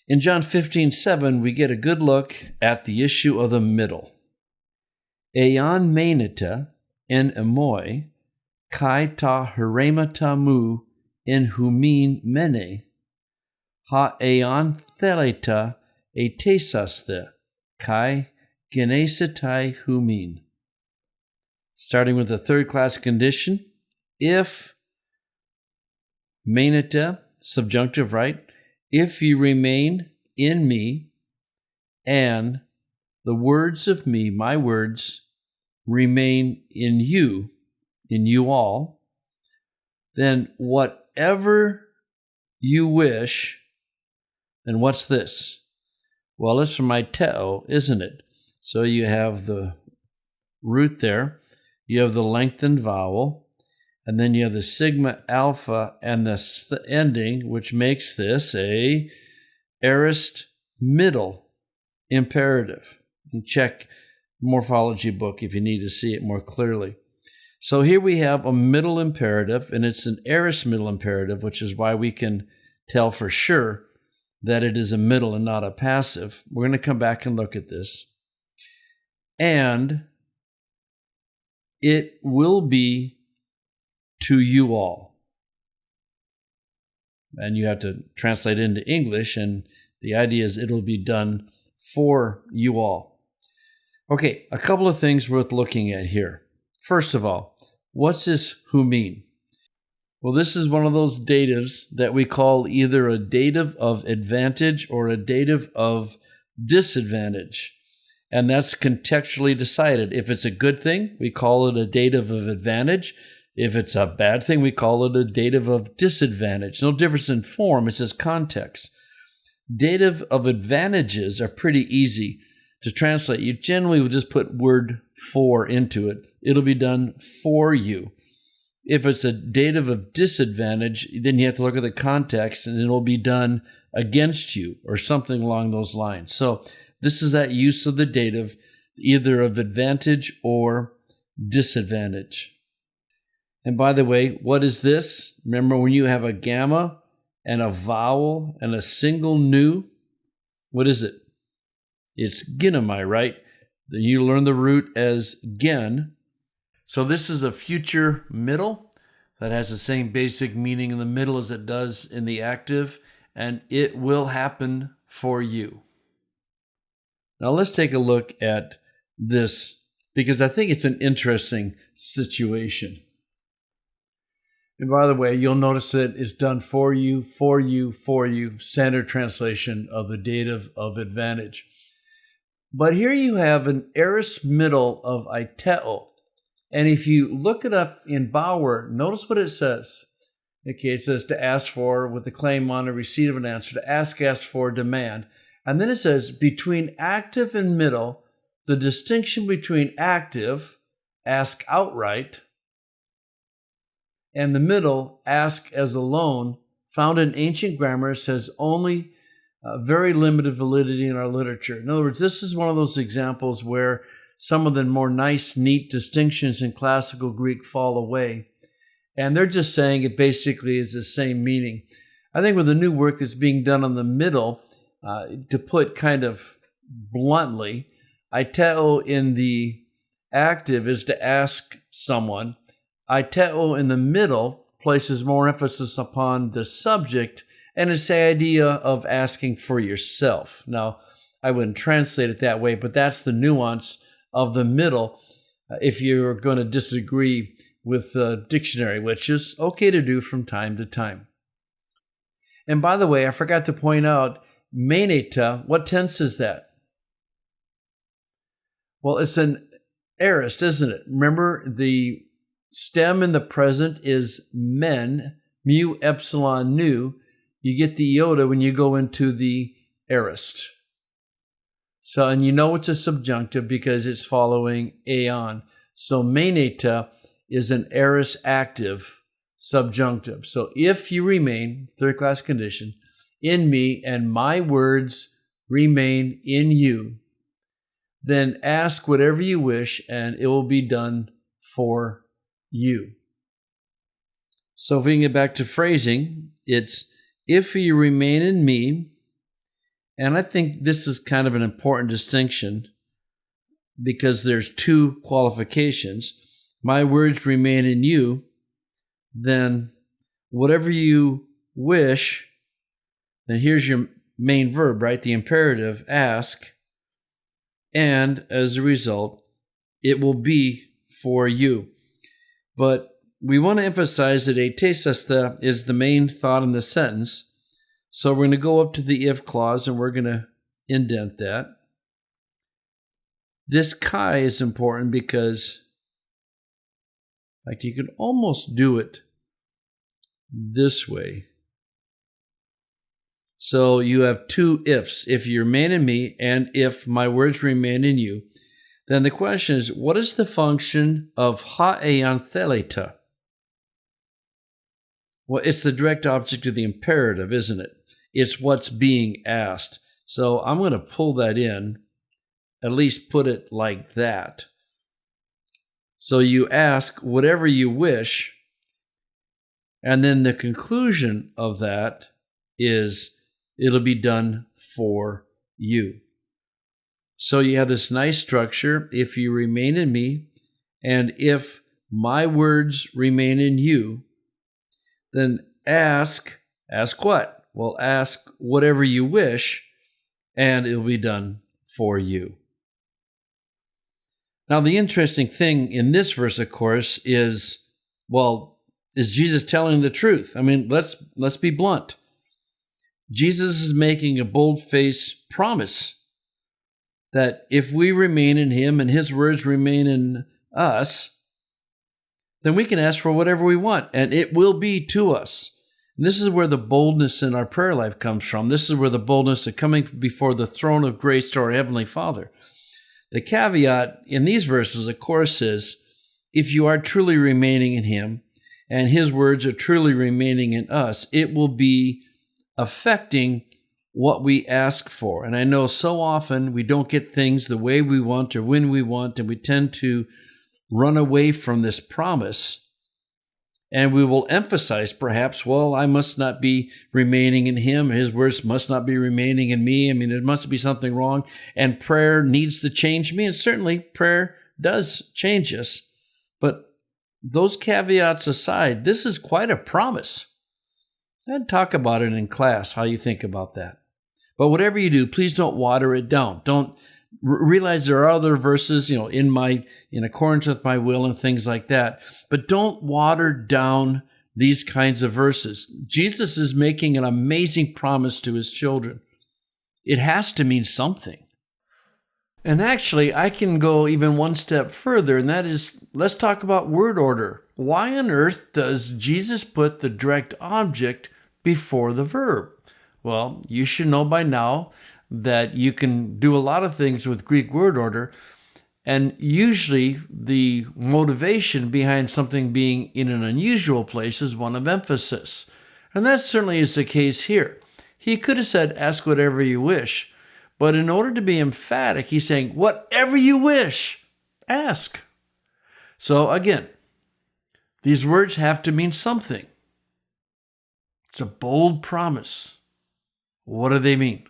In John 15:7, we get a good look at the issue of the middle. Eon meneta en emoi, kai ta heremata mu en humin mene, ha eon theleta etesaste, kai genesetai humin. Starting with the third class condition, if meneta, subjunctive, right? If you remain in me, and the words of me, my words, remain in you all, then whatever you wish, and what's this? Well, it's from aiteo, isn't it? So you have the root there, you have the lengthened vowel, and then you have the sigma alpha and the ending, which makes this a aorist middle imperative. You can check morphology book if you need to see it more clearly. So here we have a middle imperative, and it's an aorist middle imperative, which is why we can tell for sure that it is a middle and not a passive. We're going to come back and look at this. And it will be to you all. And you have to translate into English, and the idea is it'll be done for you all. Okay, a couple of things worth looking at here. First of all, what's this who mean? Well, this is one of those datives that we call either a dative of advantage or a dative of disadvantage. And that's contextually decided. If it's a good thing, we call it a dative of advantage. If it's a bad thing, we call it a dative of disadvantage. No difference in form, it's just context. Dative of advantages are pretty easy to translate. You generally will just put word for into it. It'll be done for you. If it's a dative of disadvantage, then you have to look at the context, and it'll be done against you or something along those lines. So this is that use of the dative, either of advantage or disadvantage. And by the way, what is this? Remember when you have a gamma and a vowel and a single nu? What is it? It's ginomai, right? You learn the root as gen. So this is a future middle that has the same basic meaning in the middle as it does in the active, and it will happen for you. Now let's take a look at this, because I think it's an interesting situation. And by the way, you'll notice that it's done for you, for you, for you, standard translation of the dative of advantage. But here you have an aorist middle of aiteo. And if you look it up in Bauer, notice what it says. Okay, it says to ask for with a claim on a receipt of an answer, to ask for, demand. And then it says between active and middle, the distinction between active, ask outright, and the middle, ask as alone, found in ancient grammar, says only very limited validity in our literature. In other words, this is one of those examples where some of the more nice, neat distinctions in classical Greek fall away. And they're just saying it basically is the same meaning. I think with the new work that's being done on the middle, to put kind of bluntly, aiteo in the active is to ask someone. Aiteo in the middle places more emphasis upon the subject, and it's the idea of asking for yourself. Now, I wouldn't translate it that way, but that's the nuance of the middle if you're going to disagree with the dictionary, which is okay to do from time to time. And by the way, I forgot to point out, meneta, what tense is that? Well, it's an aorist, isn't it? Remember, the stem in the present is men, mu, epsilon, nu. You get the iota when you go into the aorist. So, and you know it's a subjunctive because it's following aeon. So meneta is an aorist active subjunctive. So if you remain, third class condition, in me and my words remain in you, then ask whatever you wish and it will be done for you. So if we can get back to phrasing, it's if you remain in me And I think this is kind of an important distinction because there's two qualifications. My words remain in you, then whatever you wish, then here's your main verb, right? The imperative, ask, and as a result, it will be for you. But we want to emphasize that etesesta is the main thought in the sentence. So we're going to go up to the if clause and we're going to indent that. This kai is important because, like, you could almost do it this way. So you have two ifs. If you remain in me and if my words remain in you, then the question is, what is the function of haeantheleta? Well, it's the direct object of the imperative, isn't it? It's what's being asked. So I'm going to pull that in, at least put it like that. So you ask whatever you wish, and then the conclusion of that is it'll be done for you. So you have this nice structure. If you remain in me, and if my words remain in you, then ask what? Well, ask whatever you wish, and it'll be done for you. Now, the interesting thing in this verse, of course, is Jesus telling the truth? I mean, let's be blunt. Jesus is making a bold-faced promise that if we remain in him and his words remain in us, then we can ask for whatever we want, and it will be to us. And this is where the boldness in our prayer life comes from. This is where the boldness of coming before the throne of grace to our Heavenly Father. The caveat in these verses, of course, is if you are truly remaining in him and his words are truly remaining in us, it will be affecting what we ask for. And I know so often we don't get things the way we want or when we want, and we tend to run away from this promise. And we will emphasize perhaps, well, I must not be remaining in him. His words must not be remaining in me. I mean, there must be something wrong. And prayer needs to change me. And certainly prayer does change us. But those caveats aside, this is quite a promise. I'd talk about it in class, how you think about that. But whatever you do, please don't water it down. Don't realize there are other verses, in accordance with my will and things like that. But don't water down these kinds of verses. Jesus is making an amazing promise to his children. It has to mean something. And actually, I can go even one step further, and that is, let's talk about word order. Why on earth does Jesus put the direct object before the verb? Well, you should know by now that you can do a lot of things with Greek word order, and usually the motivation behind something being in an unusual place is one of emphasis. And that certainly is the case here. He could have said, ask whatever you wish, but in order to be emphatic, he's saying, whatever you wish, ask. So again, these words have to mean something. It's a bold promise. What do they mean?